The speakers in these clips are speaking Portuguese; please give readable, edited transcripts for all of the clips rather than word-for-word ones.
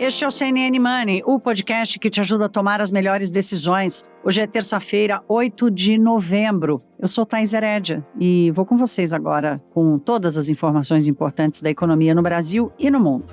Este é o CNN Money, o podcast que te ajuda a tomar as melhores decisões. Hoje é terça-feira, 8 de novembro. Eu sou Thaís Herédia e vou com vocês agora com todas as informações importantes da economia no Brasil e no mundo.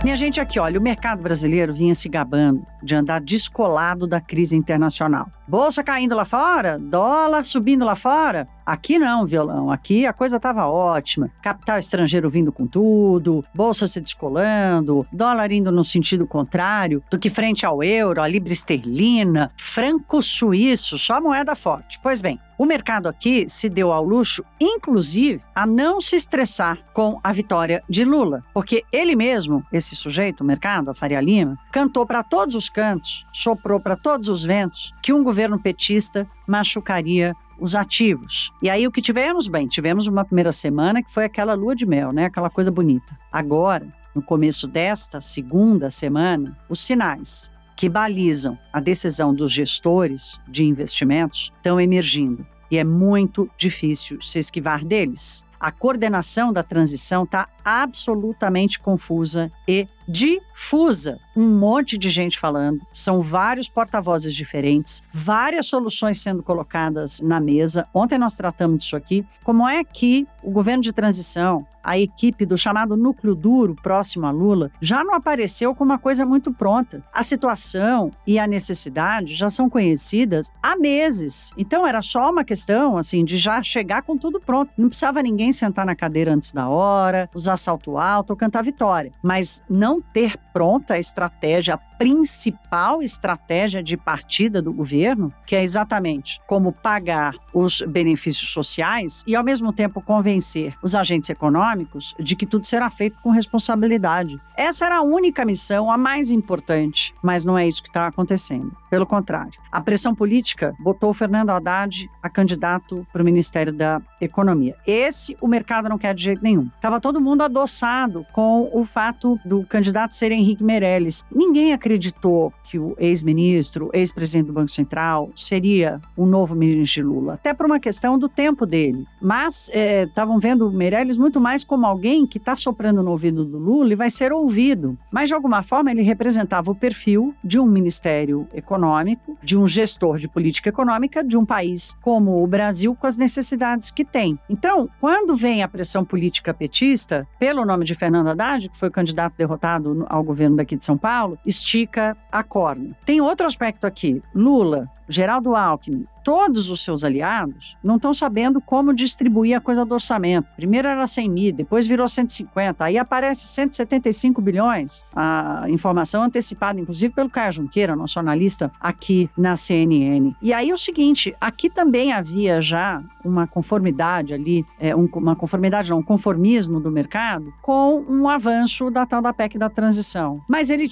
Minha gente, aqui, olha, o mercado brasileiro vinha se gabando de andar descolado da crise internacional. Bolsa caindo lá fora, dólar subindo lá fora. Aqui não, violão. Aqui a coisa estava ótima. Capital estrangeiro vindo com tudo, bolsa se descolando, dólar indo no sentido contrário do que frente ao euro, a libra esterlina, franco suíço, só moeda forte. Pois bem, o mercado aqui se deu ao luxo, inclusive, a não se estressar com a vitória de Lula. Porque ele mesmo, esse sujeito, o mercado, a Faria Lima, cantou para todos os cantos, soprou para todos os ventos que um governo petista machucaria os ativos. E aí o que tivemos? Bem, tivemos uma primeira semana que foi aquela lua de mel, né? Aquela coisa bonita. Agora, no começo desta segunda semana, os sinais que balizam a decisão dos gestores de investimentos estão emergindo. E é muito difícil se esquivar deles. A coordenação da transição está absolutamente confusa e difusa. Um monte de gente falando, são vários porta-vozes diferentes, várias soluções sendo colocadas na mesa. Ontem nós tratamos disso aqui. Como é que o governo de transição, a equipe do chamado núcleo duro próximo a Lula, já não apareceu com uma coisa muito pronta? A situação e a necessidade já são conhecidas há meses. Então era só uma questão assim, de já chegar com tudo pronto. Não precisava ninguém sentar na cadeira antes da hora, usar salto alto ou cantar vitória. Mas não ter pronta a estratégia, a principal estratégia de partida do governo, que é exatamente como pagar os benefícios sociais e, ao mesmo tempo, convencer os agentes econômicos de que tudo será feito com responsabilidade. Essa era a única missão, a mais importante, mas não é isso que está acontecendo. Pelo contrário, a pressão política botou o Fernando Haddad a candidato para o Ministério da Economia. Esse o mercado não quer de jeito nenhum. Estava todo mundo adoçado com o fato do candidato ser Henrique Meirelles. Ninguém acreditou que o ex-ministro, ex-presidente do Banco Central, seria o novo ministro de Lula, até por uma questão do tempo dele. Mas estavam vendo o Meirelles muito mais como alguém que está soprando no ouvido do Lula e vai ser ouvido. Mas, de alguma forma, ele representava o perfil de um ministério econômico, de um gestor de política econômica de um país como o Brasil, com as necessidades que tem. Então, quando vem a pressão política petista, pelo nome de Fernando Haddad, que foi o candidato derrotado ao governo daqui de São Paulo, estica a corda. Tem outro aspecto aqui. Lula, Geraldo Alckmin, todos os seus aliados não estão sabendo como distribuir a coisa do orçamento. Primeiro era 100 mil, depois virou 150, aí aparece 175 bilhões. A informação antecipada, inclusive, pelo Caio Junqueira, nosso analista aqui na CNN. E aí o seguinte, aqui também havia já uma conformidade ali, um conformismo do mercado com um avanço da tal da PEC da transição. Mas ele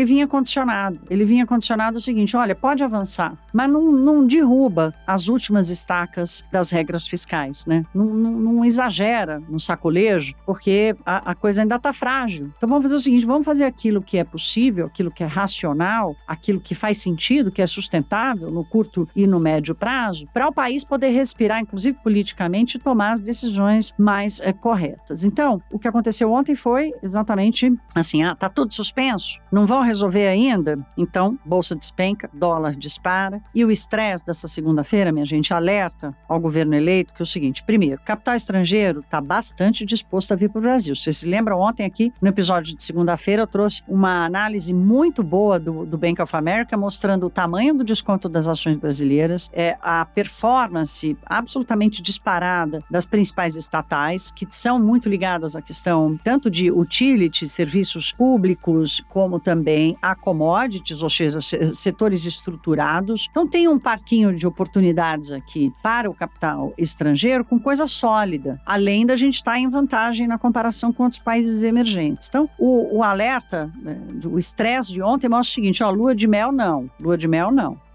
vinha condicionado. Ele vinha condicionado o seguinte, olha, pode avançar, mas não derruba as últimas estacas das regras fiscais, né? Não exagera no sacolejo, porque a coisa ainda está frágil. Então vamos fazer o seguinte, vamos fazer aquilo que é possível, aquilo que é racional, aquilo que faz sentido, que é sustentável no curto e no médio prazo, para o país poder respirar, inclusive politicamente, e tomar as decisões mais corretas. Então, o que aconteceu ontem foi exatamente assim, tá tudo suspenso? Não vão resolver ainda? Então, bolsa despenca, dólar dispara, e o estresse dessa segunda-feira, minha gente, alerta ao governo eleito que é o seguinte, primeiro, capital estrangeiro está bastante disposto a vir para o Brasil. Vocês se lembram, ontem aqui, no episódio de segunda-feira, eu trouxe uma análise muito boa do Bank of America, mostrando o tamanho do desconto das ações brasileiras, a performance absolutamente disparada das principais estatais, que são muito ligadas à questão tanto de utilities, serviços públicos, como também a commodities, ou seja, setores estruturados. Então tem um parquinho de oportunidades aqui para o capital estrangeiro com coisa sólida, além da gente estar em vantagem na comparação com outros países emergentes. Então o alerta, o estresse de ontem mostra o seguinte, lua de mel não.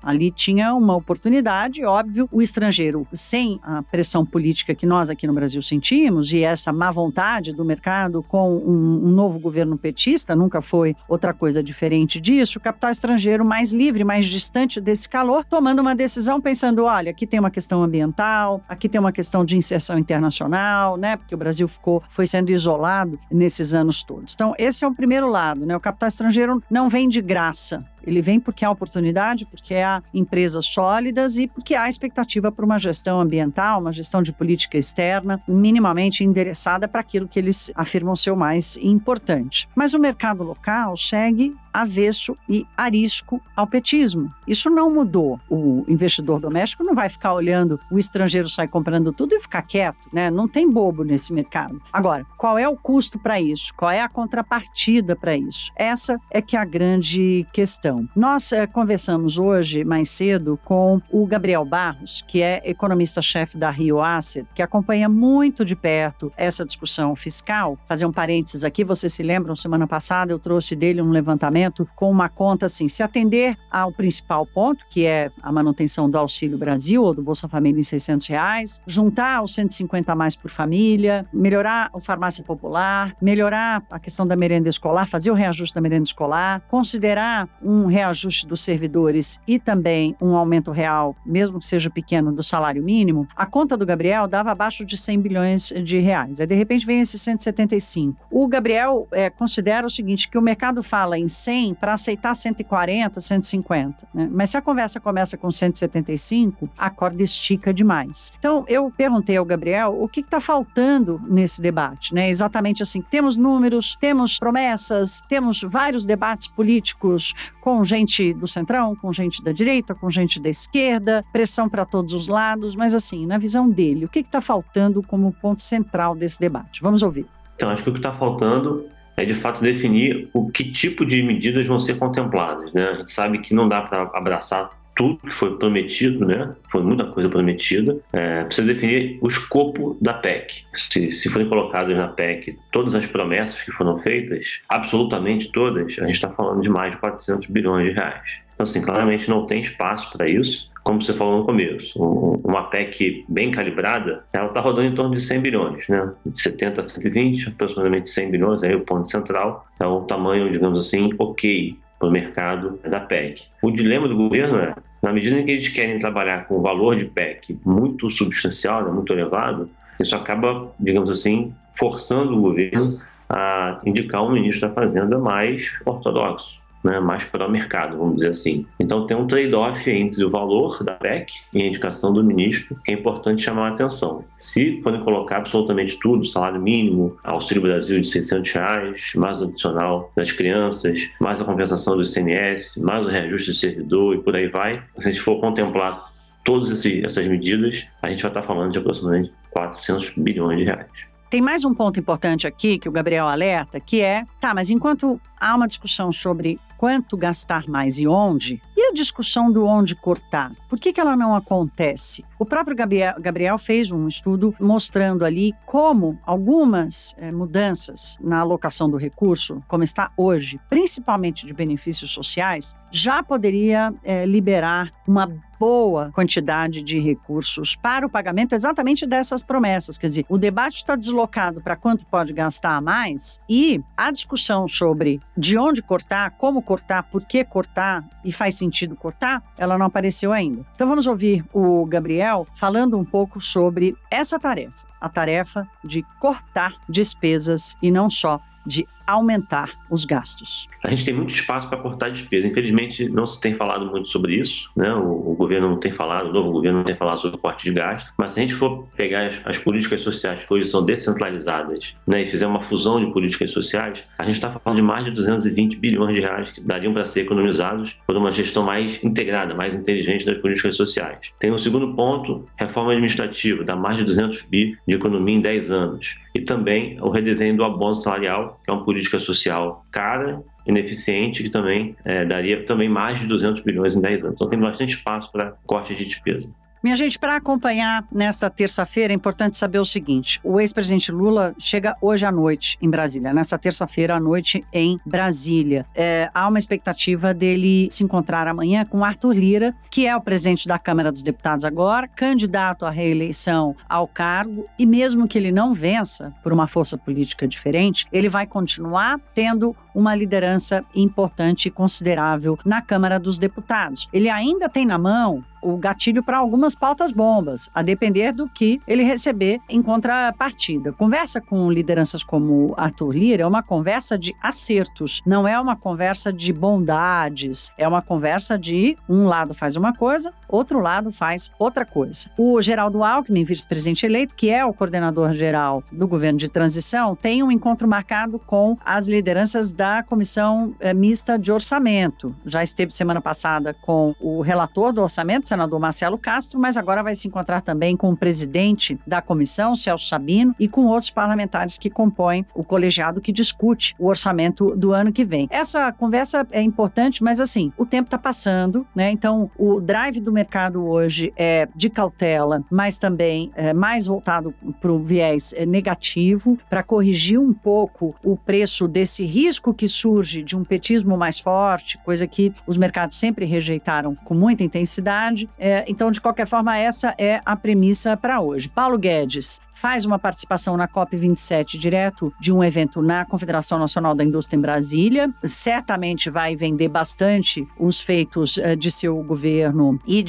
Ali tinha uma oportunidade, óbvio, o estrangeiro, sem a pressão política que nós aqui no Brasil sentimos e essa má vontade do mercado com um novo governo petista, nunca foi outra coisa diferente disso, o capital estrangeiro mais livre, mais distante desse calor, tomando uma decisão pensando, olha, aqui tem uma questão ambiental, aqui tem uma questão de inserção internacional, né, porque o Brasil foi sendo isolado nesses anos todos. Então, esse é o primeiro lado, né, o capital estrangeiro não vem de graça. Ele vem porque há oportunidade, porque há empresas sólidas e porque há expectativa para uma gestão ambiental, uma gestão de política externa minimamente endereçada para aquilo que eles afirmam ser o mais importante. Mas o mercado local segue avesso e arisco ao petismo. Isso não mudou. O investidor doméstico não vai ficar olhando o estrangeiro sair comprando tudo e ficar quieto, né? Não tem bobo nesse mercado. Agora, qual é o custo para isso? Qual é a contrapartida para isso? Essa é que é a grande questão. Nós conversamos hoje, mais cedo, com o Gabriel Barros, que é economista-chefe da Rio Asset, que acompanha muito de perto essa discussão fiscal. Fazer um parênteses aqui, vocês se lembram, semana passada eu trouxe dele um levantamento com uma conta assim, se atender ao principal ponto, que é a manutenção do Auxílio Brasil ou do Bolsa Família em R$600, juntar os 150 a mais por família, melhorar a farmácia popular, melhorar a questão da merenda escolar, fazer o reajuste da merenda escolar, considerar um reajuste dos servidores e também um aumento real, mesmo que seja pequeno, do salário mínimo, a conta do Gabriel dava abaixo de 100 bilhões de reais. Aí, de repente, vem esse 175. O Gabriel considera o seguinte, que o mercado fala em 100 para aceitar 140, 150, né? Mas se a conversa começa com 175, a corda estica demais. Então, eu perguntei ao Gabriel o que está faltando nesse debate, né? Exatamente assim, temos números, temos promessas, temos vários debates políticos com gente do centrão, com gente da direita, com gente da esquerda, pressão para todos os lados, mas assim, na visão dele, o que está faltando como ponto central desse debate? Vamos ouvir. Então, acho que o que está faltando é, de fato, definir o que tipo de medidas vão ser contempladas, né? A gente sabe que não dá para abraçar tudo que foi prometido, né? Foi muita coisa prometida. Precisa definir o escopo da PEC. Se forem colocadas na PEC todas as promessas que foram feitas, absolutamente todas, a gente está falando de mais de 400 bilhões de reais. Então, assim, claramente não tem espaço para isso. Como você falou no começo, uma PEC bem calibrada, ela está rodando em torno de 100 bilhões, né? De 70 a 120, aproximadamente 100 bilhões, aí o ponto central é o tamanho, digamos assim, ok para o mercado da PEC. O dilema do governo é, na medida em que eles querem trabalhar com um valor de PEC muito substancial, né, muito elevado, isso acaba, digamos assim, forçando o governo a indicar um ministro da Fazenda mais ortodoxo, né, mais para o mercado, vamos dizer assim. Então tem um trade-off entre o valor da PEC e a indicação do ministro, que é importante chamar a atenção. Se forem colocar absolutamente tudo, salário mínimo, Auxílio Brasil de R$600, mais o adicional das crianças, mais a compensação do ICMS, mais o reajuste do servidor e por aí vai, se a gente for contemplar todas essas medidas, a gente vai estar falando de aproximadamente 400 bilhões de reais. Tem mais um ponto importante aqui que o Gabriel alerta, que é, mas enquanto há uma discussão sobre quanto gastar mais e onde, e a discussão do onde cortar, por que ela não acontece? O próprio Gabriel fez um estudo mostrando ali como algumas mudanças na alocação do recurso, como está hoje, principalmente de benefícios sociais, já poderia liberar uma boa quantidade de recursos para o pagamento exatamente dessas promessas. Quer dizer, o debate está deslocado para quanto pode gastar a mais e a discussão sobre de onde cortar, como cortar, por que cortar e faz sentido cortar, ela não apareceu ainda. Então vamos ouvir o Gabriel falando um pouco sobre essa tarefa, a tarefa de cortar despesas e não só de aumentar os gastos. A gente tem muito espaço para cortar despesa. Infelizmente, não se tem falado muito sobre isso, né? O governo não tem falado, o novo governo não tem falado sobre o corte de gastos. Mas se a gente for pegar as políticas sociais que hoje são descentralizadas, né, e fizer uma fusão de políticas sociais, a gente está falando de mais de 220 bilhões de reais que dariam para ser economizados por uma gestão mais integrada, mais inteligente das políticas sociais. Tem um segundo ponto, reforma administrativa, dá mais de 200 bi de economia em 10 anos. E também o redesenho do abono salarial, que é uma política social cara, ineficiente, que também daria também mais de 200 bilhões em 10 anos. Então tem bastante espaço para corte de despesa. Minha gente, para acompanhar nesta terça-feira, é importante saber o seguinte: o ex-presidente Lula chega hoje à noite em Brasília, nessa terça-feira à noite em Brasília. Há uma expectativa dele se encontrar amanhã com Arthur Lira, que é o presidente da Câmara dos Deputados agora, candidato à reeleição ao cargo, e mesmo que ele não vença por uma força política diferente, ele vai continuar tendo uma liderança importante e considerável na Câmara dos Deputados. Ele ainda tem na mão o gatilho para algumas pautas bombas, a depender do que ele receber em contrapartida. Conversa com lideranças como Arthur Lira é uma conversa de acertos, não é uma conversa de bondades, é uma conversa de um lado faz uma coisa, outro lado faz outra coisa. O Geraldo Alckmin, vice-presidente eleito, que é o coordenador geral do governo de transição, tem um encontro marcado com as lideranças da Comissão Mista de Orçamento. Já esteve semana passada com o relator do orçamento, senador Marcelo Castro, mas agora vai se encontrar também com o presidente da comissão, Celso Sabino, e com outros parlamentares que compõem o colegiado que discute o orçamento do ano que vem. Essa conversa é importante, mas assim, o tempo está passando, né? Então, o drive do mercado hoje é de cautela, mas também mais voltado para o viés negativo, para corrigir um pouco o preço desse risco que surge de um petismo mais forte, coisa que os mercados sempre rejeitaram com muita intensidade. Então, de qualquer forma, essa é a premissa para hoje. Paulo Guedes faz uma participação na COP27 direto de um evento na Confederação Nacional da Indústria em Brasília. Certamente vai vender bastante os feitos de seu governo e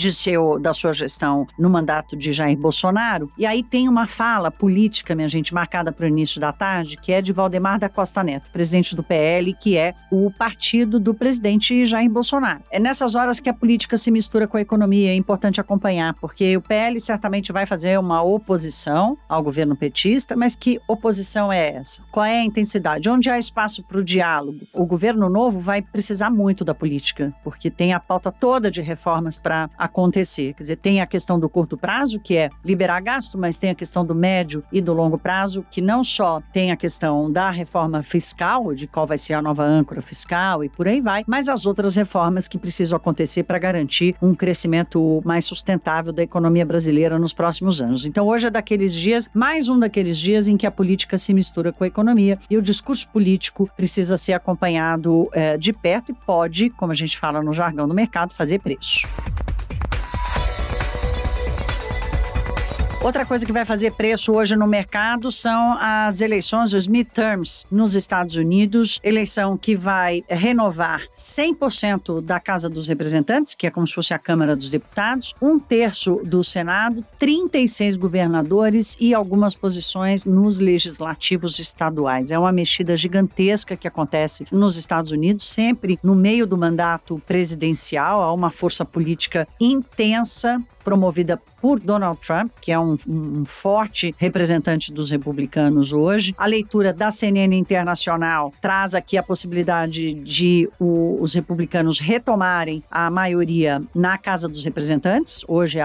da sua gestão no mandato de Jair Bolsonaro. E aí tem uma fala política, minha gente, marcada para o início da tarde, que é de Valdemar da Costa Neto, presidente do PL, que é o partido do presidente Jair Bolsonaro. É nessas horas que a política se mistura com a economia, é importante acompanhar, porque o PL certamente vai fazer uma oposição ao governo petista, mas que oposição é essa? Qual é a intensidade? Onde há espaço para o diálogo? O governo novo vai precisar muito da política, porque tem a pauta toda de reformas para acontecer. Quer dizer, tem a questão do curto prazo, que é liberar gasto, mas tem a questão do médio e do longo prazo, que não só tem a questão da reforma fiscal, de qual vai ser a nova âncora fiscal e por aí vai, mas as outras reformas que precisam acontecer para garantir um crescimento mais sustentável da economia brasileira nos próximos anos. Então, hoje é daqueles dias, mais um daqueles dias em que a política se mistura com a economia e o discurso político precisa ser acompanhado de perto e pode, como a gente fala no jargão do mercado, fazer preço. Outra coisa que vai fazer preço hoje no mercado são as eleições, os midterms nos Estados Unidos, eleição que vai renovar 100% da Casa dos Representantes, que é como se fosse a Câmara dos Deputados, 1/3 do Senado, 36 governadores e algumas posições nos legislativos estaduais. É uma mexida gigantesca que acontece nos Estados Unidos, sempre no meio do mandato presidencial, há uma força política intensa, promovida por Donald Trump, que é um forte representante dos republicanos hoje. A leitura da CNN Internacional traz aqui a possibilidade de os republicanos retomarem a maioria na Casa dos Representantes. Hoje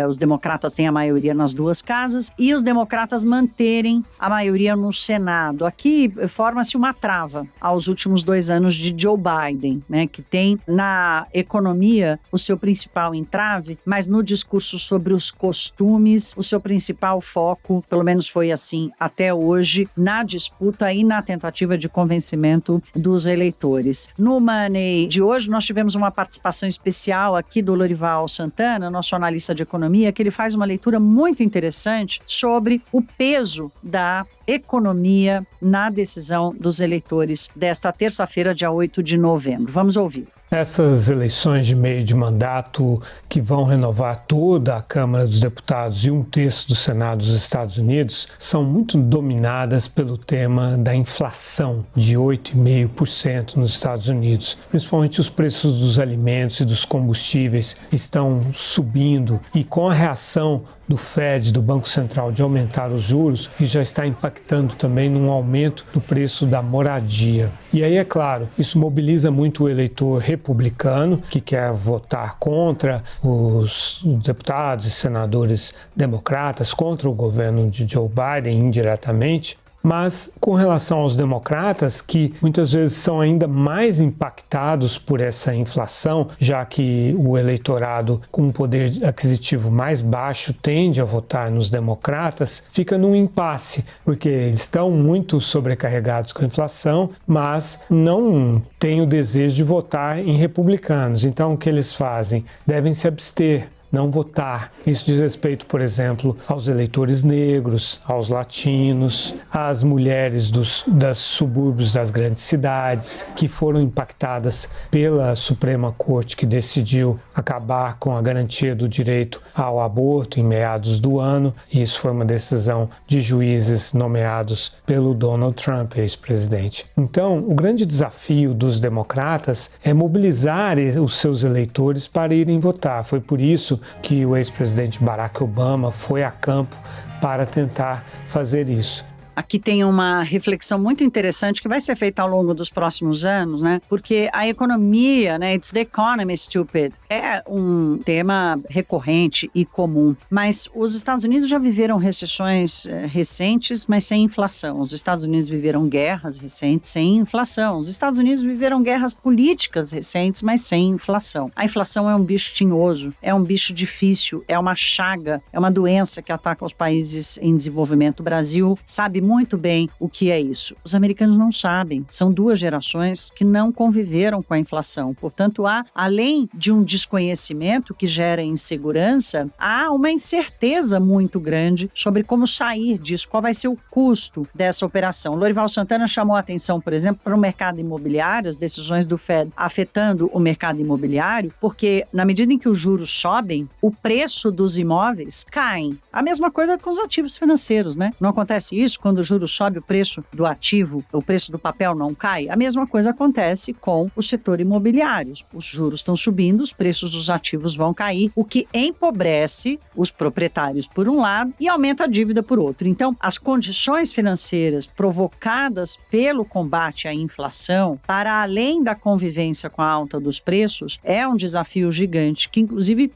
os democratas têm a maioria nas duas casas e os democratas manterem a maioria no Senado. Aqui forma-se uma trava aos últimos 2 anos de Joe Biden, né, que tem na economia o seu principal entrave, mas no discurso sobre os costumes, o seu principal foco, pelo menos foi assim até hoje, na disputa e na tentativa de convencimento dos eleitores. No Money de hoje, nós tivemos uma participação especial aqui do Lorival Santana, nosso analista de economia, que ele faz uma leitura muito interessante sobre o peso da economia na decisão dos eleitores desta terça-feira, dia 8 de novembro. Vamos ouvir. Essas eleições de meio de mandato que vão renovar toda a Câmara dos Deputados e 1/3 do Senado dos Estados Unidos são muito dominadas pelo tema da inflação de 8,5% nos Estados Unidos. Principalmente os preços dos alimentos e dos combustíveis estão subindo e com a reação do Fed, do Banco Central, de aumentar os juros, e já está impactando também num aumento do preço da moradia. E aí, é claro, isso mobiliza muito o eleitor republicano, que quer votar contra os deputados e senadores democratas, contra o governo de Joe Biden indiretamente. Mas com relação aos democratas, que muitas vezes são ainda mais impactados por essa inflação, já que o eleitorado com um poder aquisitivo mais baixo tende a votar nos democratas, fica num impasse, porque eles estão muito sobrecarregados com a inflação, mas não têm o desejo de votar em republicanos. Então, o que eles fazem? Devem se abster, não votar. Isso diz respeito, por exemplo, aos eleitores negros, aos latinos, às mulheres dos subúrbios das grandes cidades, que foram impactadas pela Suprema Corte, que decidiu acabar com a garantia do direito ao aborto em meados do ano. Isso foi uma decisão de juízes nomeados pelo Donald Trump, ex-presidente. Então, o grande desafio dos democratas é mobilizar os seus eleitores para irem votar. Foi por isso que o ex-presidente Barack Obama foi a campo para tentar fazer isso. Aqui tem uma reflexão muito interessante que vai ser feita ao longo dos próximos anos, né? Porque a economia, né? It's the economy, stupid. É um tema recorrente e comum. Mas os Estados Unidos já viveram recessões recentes, mas sem inflação. Os Estados Unidos viveram guerras recentes sem inflação. Os Estados Unidos viveram guerras políticas recentes, mas sem inflação. A inflação é um bicho tinhoso, é um bicho difícil, é uma chaga, é uma doença que ataca os países em desenvolvimento. O Brasil sabe muito bem o que é isso. Os americanos não sabem. São 2 gerações que não conviveram com a inflação. Portanto, além de um desconhecimento que gera insegurança, há uma incerteza muito grande sobre como sair disso, qual vai ser o custo dessa operação. Lorival Santana chamou a atenção, por exemplo, para o mercado imobiliário, as decisões do Fed afetando o mercado imobiliário, porque na medida em que os juros sobem, o preço dos imóveis cai. A mesma coisa com os ativos financeiros, né? Não acontece isso quando o juro sobe, o preço do ativo, o preço do papel não cai? A mesma coisa acontece com o setor imobiliário. Os juros estão subindo, os preços dos ativos vão cair, o que empobrece os proprietários por um lado e aumenta a dívida por outro. Então, as condições financeiras provocadas pelo combate à inflação, para além da convivência com a alta dos preços, é um desafio gigante que, inclusive,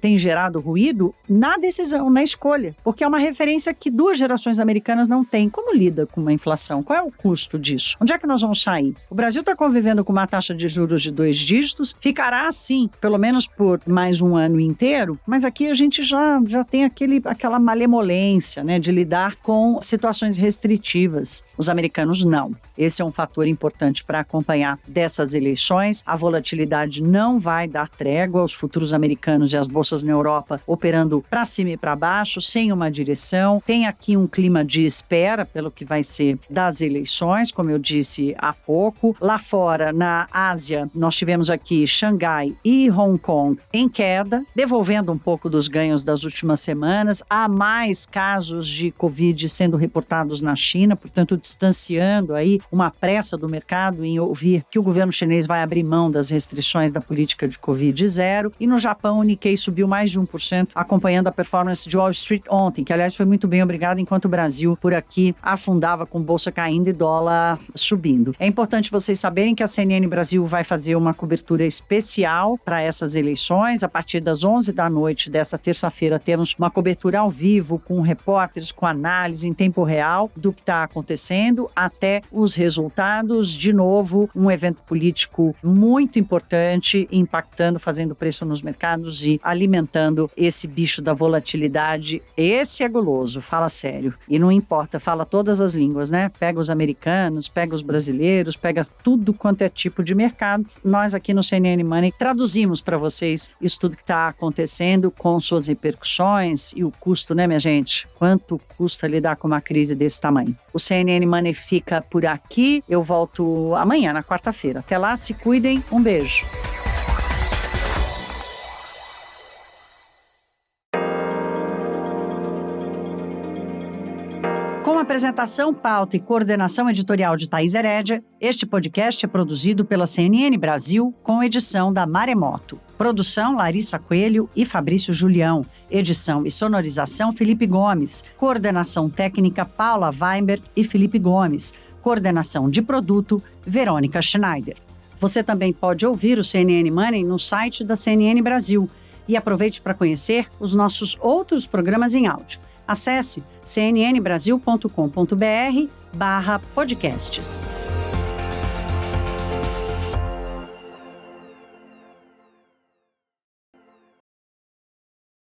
tem gerado ruído na decisão, na escolha, porque é uma referência que 2 gerações americanas não têm. Como lida com uma inflação? Qual é o custo disso? Onde é que nós vamos sair? O Brasil está convivendo com uma taxa de juros de 2 dígitos, ficará assim, pelo menos por mais um ano inteiro, mas aqui a gente já tem aquela malemolência, né, de lidar com situações restritivas. Os americanos não. Esse é um fator importante para acompanhar dessas eleições. A volatilidade não vai dar trégua, os futuros americanos e as bolsas na Europa operando para cima e para baixo, sem uma direção. Tem aqui um clima de espera pelo que vai ser das eleições, como eu disse há pouco. Lá fora, na Ásia, nós tivemos aqui Xangai e Hong Kong em queda, devolvendo um pouco dos ganhos das últimas semanas. Há mais casos de Covid sendo reportados na China, portanto, distanciando aí uma pressa do mercado em ouvir que o governo chinês vai abrir mão das restrições da política de Covid zero. E no Japão, o Nikkei subiu mais de 1%, acompanhando a performance de Wall Street ontem, que aliás foi muito bem, obrigado, enquanto o Brasil por aqui afundava com bolsa caindo e dólar subindo. É importante vocês saberem que a CNN Brasil vai fazer uma cobertura especial para essas eleições. A partir das 11 da noite dessa terça-feira temos uma cobertura ao vivo com repórteres, com análise em tempo real do que está acontecendo até os resultados. De novo, um evento político muito importante, impactando, fazendo preço nos mercados e alimentando esse bicho da volatilidade. Esse é guloso, fala sério. E não importa, fala todas as línguas, né? Pega os americanos, pega os brasileiros, pega tudo quanto é tipo de mercado. Nós aqui no CNN Money traduzimos para vocês isso tudo que está acontecendo com suas repercussões e o custo, né, minha gente? Quanto custa lidar com uma crise desse tamanho? O CNN Money fica por aqui. Eu volto amanhã, na quarta-feira. Até lá, se cuidem. Um beijo. Com apresentação, pauta e coordenação editorial de Thaís Herédia, este podcast é produzido pela CNN Brasil com edição da Maremoto. Produção Larissa Coelho e Fabrício Julião. Edição e sonorização Felipe Gomes. Coordenação técnica Paula Weinberg e Felipe Gomes. Coordenação de produto Verônica Schneider. Você também pode ouvir o CNN Money no site da CNN Brasil. E aproveite para conhecer os nossos outros programas em áudio. Acesse cnnbrasil.com.br www.cbn.com.br/podcasts.